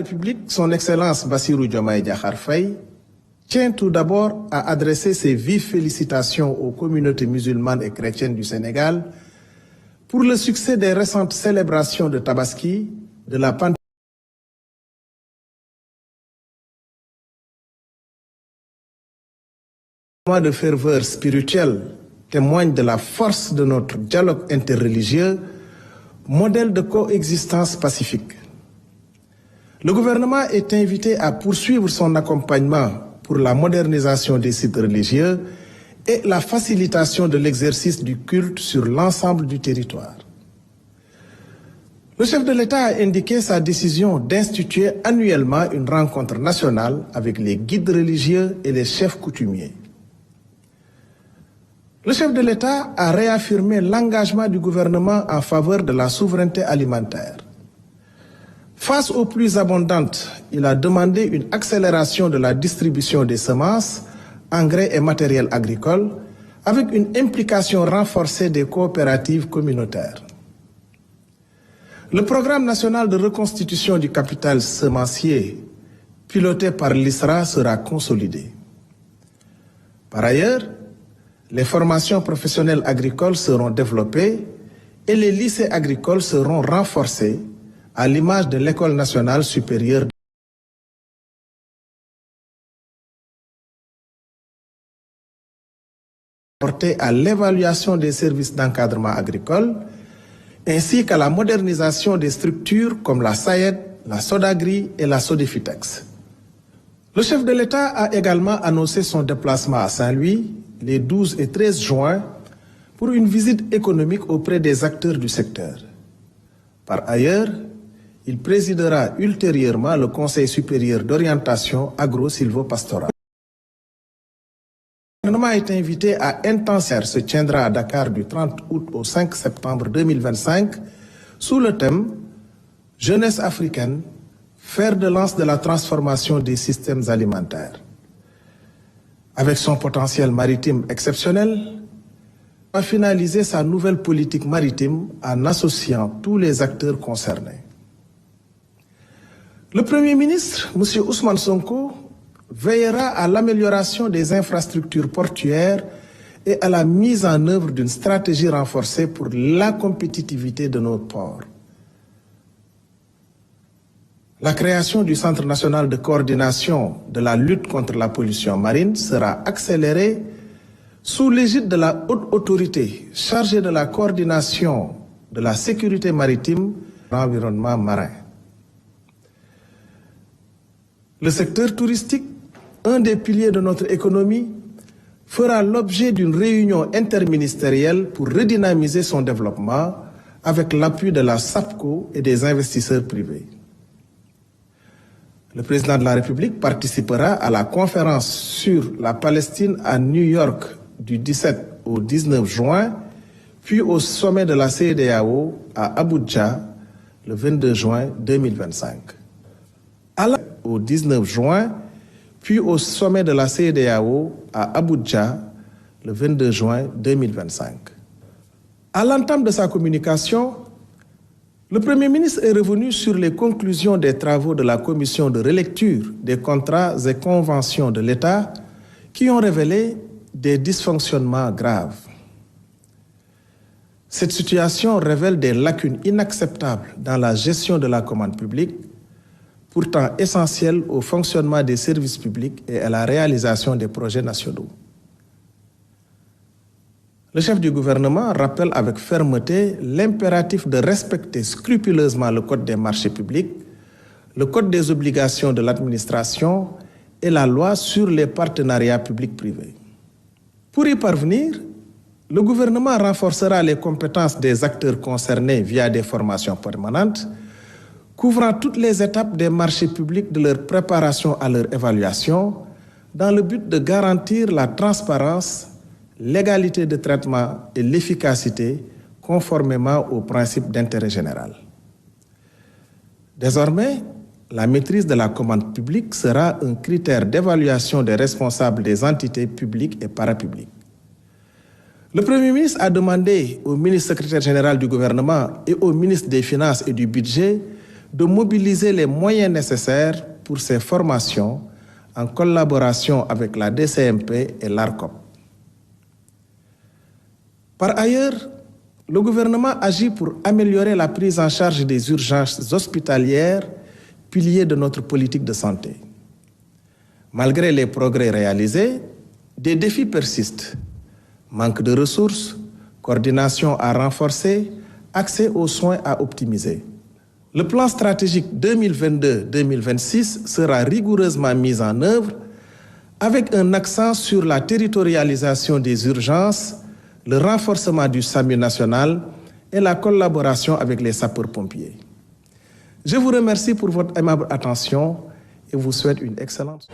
République, son Excellence Bassirou Diomaye Diakhar Faye, tient tout d'abord à adresser ses vives félicitations aux communautés musulmanes et chrétiennes du Sénégal pour le succès des récentes célébrations de Tabaski, de la Pentecôte. De ferveur spirituelle témoigne de la force de notre dialogue interreligieux, modèle de coexistence pacifique. Le gouvernement est invité à poursuivre son accompagnement pour la modernisation des sites religieux et la facilitation de l'exercice du culte sur l'ensemble du territoire. Le chef de l'État a indiqué sa décision d'instituer annuellement une rencontre nationale avec les guides religieux et les chefs coutumiers. Le chef de l'État a réaffirmé l'engagement du gouvernement en faveur de la souveraineté alimentaire. Face aux pluies abondantes, il a demandé une accélération de la distribution des semences, engrais et matériel agricole, avec une implication renforcée des coopératives communautaires. Le programme national de reconstitution du capital semencier, piloté par l'ISRA, sera consolidé. Par ailleurs, les formations professionnelles agricoles seront développées et les lycées agricoles seront renforcés à l'image de l'École nationale supérieure portée à l'évaluation des services d'encadrement agricole ainsi qu'à la modernisation des structures comme la SAED, la Sodagri et la Sodefitex. Le chef de l'État a également annoncé son déplacement à Saint-Louis les 12 et 13 juin pour une visite économique auprès des acteurs du secteur. Par ailleurs, il présidera ultérieurement le Conseil supérieur d'orientation agro-silvopastorale. Le gouvernement est invité à intensifier se tiendra à Dakar du 30 août au 5 septembre 2025 sous le thème « Jeunesse africaine, fer de lance de la transformation des systèmes alimentaires ». Avec son potentiel maritime exceptionnel, va finaliser sa nouvelle politique maritime en associant tous les acteurs concernés. Le Premier ministre, M. Ousmane Sonko, veillera à l'amélioration des infrastructures portuaires et à la mise en œuvre d'une stratégie renforcée pour la compétitivité de nos ports. La création du Centre national de coordination de la lutte contre la pollution marine sera accélérée sous l'égide de la haute autorité chargée de la coordination de la sécurité maritime et de l'environnement marin. Le secteur touristique, un des piliers de notre économie, fera l'objet d'une réunion interministérielle pour redynamiser son développement avec l'appui de la SAPCO et des investisseurs privés. Le président de la République participera à la conférence sur la Palestine à New York du 17 au 19 juin, puis au sommet de la CEDEAO à Abuja le 22 juin 2025. Au 19 juin, puis au sommet de la CEDEAO à Abuja le 22 juin 2025. À l'entame de sa communication, le Premier ministre est revenu sur les conclusions des travaux de la commission de relecture des contrats et conventions de l'État qui ont révélé des dysfonctionnements graves. Cette situation révèle des lacunes inacceptables dans la gestion de la commande publique, pourtant essentielle au fonctionnement des services publics et à la réalisation des projets nationaux. Le chef du gouvernement rappelle avec fermeté l'impératif de respecter scrupuleusement le Code des marchés publics, le Code des obligations de l'administration et la loi sur les partenariats publics-privés. Pour y parvenir, le gouvernement renforcera les compétences des acteurs concernés via des formations permanentes, couvrant toutes les étapes des marchés publics de leur préparation à leur évaluation, dans le but de garantir la transparence, l'égalité de traitement et l'efficacité conformément aux principes d'intérêt général. Désormais, la maîtrise de la commande publique sera un critère d'évaluation des responsables des entités publiques et parapubliques. Le Premier ministre a demandé au ministre secrétaire général du gouvernement et au ministre des Finances et du Budget de mobiliser les moyens nécessaires pour ces formations en collaboration avec la DCMP et l'ARCOP. Par ailleurs, le gouvernement agit pour améliorer la prise en charge des urgences hospitalières, pilier de notre politique de santé. Malgré les progrès réalisés, des défis persistent. Manque de ressources, coordination à renforcer, accès aux soins à optimiser. Le plan stratégique 2022-2026 sera rigoureusement mis en œuvre avec un accent sur la territorialisation des urgences, le renforcement du SAMU national et la collaboration avec les sapeurs-pompiers. Je vous remercie pour votre aimable attention et vous souhaite une excellente...